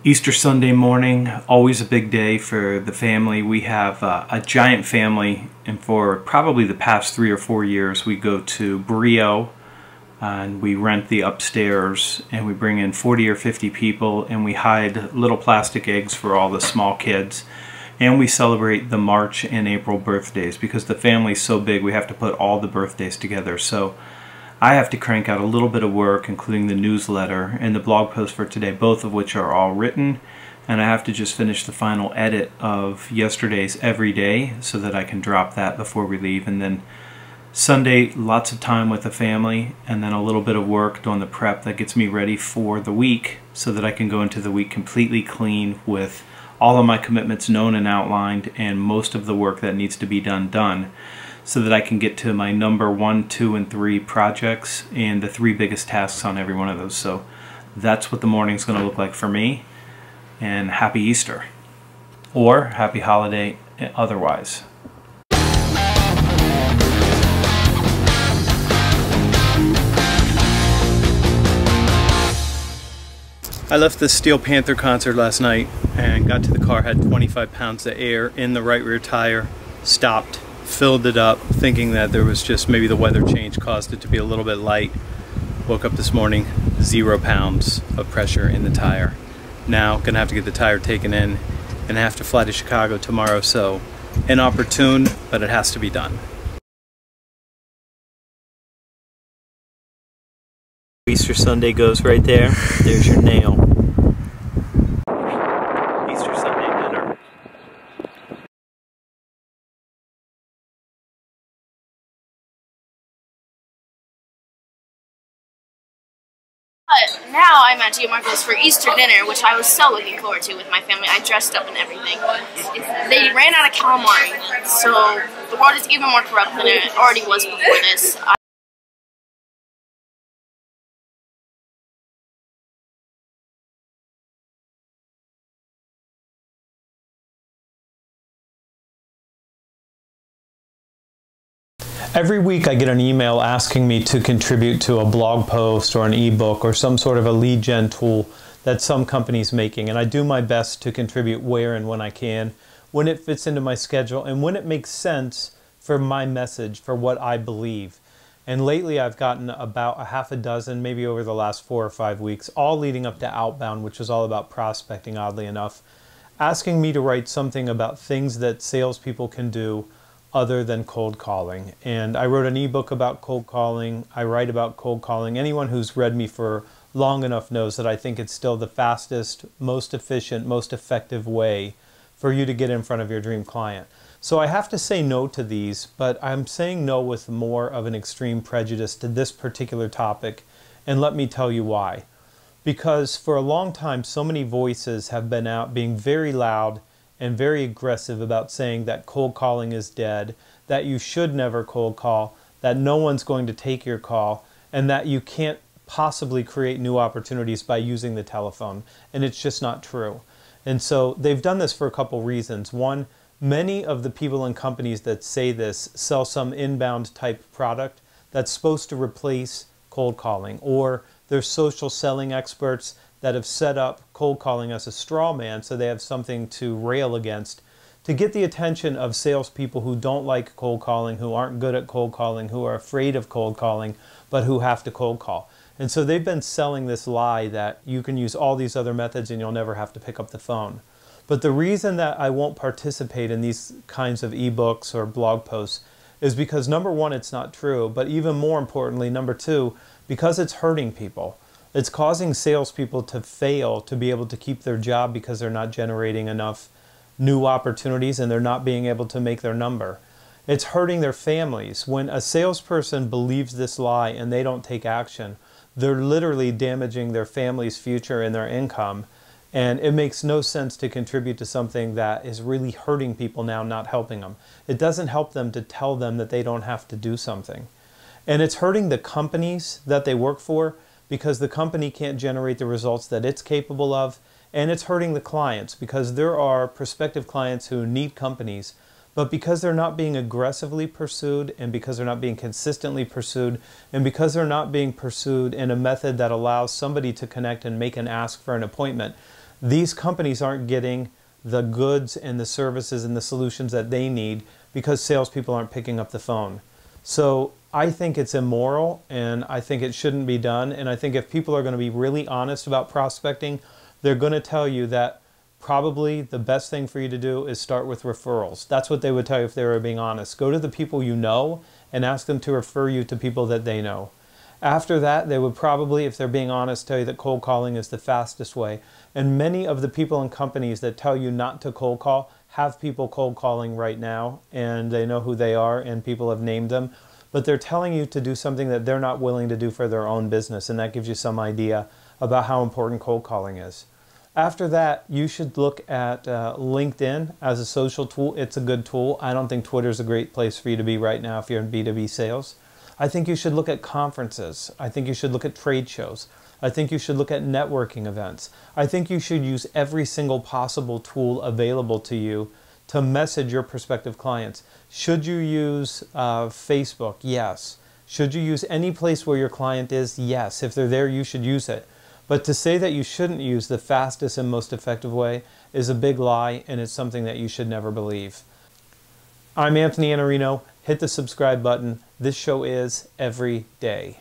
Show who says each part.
Speaker 1: Easter Sunday morning, always a big day for the family. We have a giant family, and for probably the past 3 or 4 years we go to Brio and we rent the upstairs and we bring in 40 or 50 people and we hide little plastic eggs for all the small kids, and we celebrate the March and April birthdays because the family's so big we have to put all the birthdays together. So I have to crank out a little bit of work, including the newsletter and the blog post for today, both of which are all written, and I have to just finish the final edit of yesterday's every day so that I can drop that before we leave. And then Sunday, lots of time with the family, and then a little bit of work doing the prep that gets me ready for the week so that I can go into the week completely clean with all of my commitments known and outlined and most of the work that needs to be done, so that I can get to my number 1, 2, and 3 projects and the 3 biggest tasks on every one of those. So that's what the morning's going to look like for me. And happy Easter, or happy holiday otherwise. I left the Steel Panther concert last night and got to the car, had 25 pounds of air in the right rear tire, stopped, filled it up, thinking that there was just maybe the weather change caused it to be a little bit light. Woke up this morning, 0 pounds of pressure in the tire. Now gonna have to get the tire taken in and have to fly to Chicago tomorrow, so inopportune, but it has to be done. Easter Sunday goes right there. There's your nail. Easter Sunday dinner.
Speaker 2: But now I'm at Iannarino's for Easter dinner, which I was so looking forward to with my family. I dressed up and everything. They ran out of calamari, so the world is even more corrupt than it already was before this.
Speaker 3: Every week I get an email asking me to contribute to a blog post or an ebook or some sort of a lead gen tool that some company's making, and I do my best to contribute where and when I can, when it fits into my schedule and when it makes sense for my message, for what I believe. And lately I've gotten about a half a dozen, maybe over the last 4 or 5 weeks, all leading up to Outbound, which was all about prospecting, oddly enough, asking me to write something about things that salespeople can do other than cold calling. And I wrote an ebook about cold calling. I write about cold calling. Anyone who's read me for long enough knows that I think it's still the fastest, most efficient, most effective way for you to get in front of your dream client. So I have to say no to these, but I'm saying no with more of an extreme prejudice to this particular topic, and let me tell you why. Because for a long time, so many voices have been out being very loud and very aggressive about saying that cold calling is dead, that you should never cold call, that no one's going to take your call, and that you can't possibly create new opportunities by using the telephone. And it's just not true. And so they've done this for a couple reasons. One, many of the people and companies that say this sell some inbound type product that's supposed to replace cold calling, or they're social selling experts that have set up cold calling as a straw man so they have something to rail against to get the attention of salespeople who don't like cold calling, who aren't good at cold calling, who are afraid of cold calling, but who have to cold call. And so they've been selling this lie that you can use all these other methods and you'll never have to pick up the phone. But the reason that I won't participate in these kinds of ebooks or blog posts is because, number one, it's not true, but even more importantly, number two, because it's hurting people. It's causing salespeople to fail to be able to keep their job because they're not generating enough new opportunities and they're not being able to make their number. It's hurting their families. When a salesperson believes this lie and they don't take action, they're literally damaging their family's future and their income. And it makes no sense to contribute to something that is really hurting people now, not helping them. It doesn't help them to tell them that they don't have to do something. And it's hurting the companies that they work for, because the company can't generate the results that it's capable of, and it's hurting the clients because there are prospective clients who need companies, but because they're not being aggressively pursued, and because they're not being consistently pursued, and because they're not being pursued in a method that allows somebody to connect and make an ask for an appointment, These companies aren't getting the goods and the services and the solutions that they need because salespeople aren't picking up the phone. So I think it's immoral, and I think it shouldn't be done. And I think if people are going to be really honest about prospecting, they're going to tell you that probably the best thing for you to do is start with referrals. That's what they would tell you if they were being honest. Go to the people you know and ask them to refer you to people that they know. After that, they would probably, if they're being honest, tell you that cold calling is the fastest way. And many of the people and companies that tell you not to cold call have people cold calling right now, and they know who they are and people have named them. But they're telling you to do something that they're not willing to do for their own business, and that gives you some idea about how important cold calling is. After that, you should look at LinkedIn as a social tool. It's a good tool. I don't think Twitter is a great place for you to be right now if you're in B2B sales. I think you should look at conferences. I think you should look at trade shows. I think you should look at networking events. I think you should use every single possible tool available to you to message your prospective clients. Should you use Facebook? Yes. Should you use any place where your client is? Yes. If they're there, you should use it. But to say that you shouldn't use the fastest and most effective way is a big lie, and it's something that you should never believe. I'm Anthony Iannarino. Hit the subscribe button. This show is every day.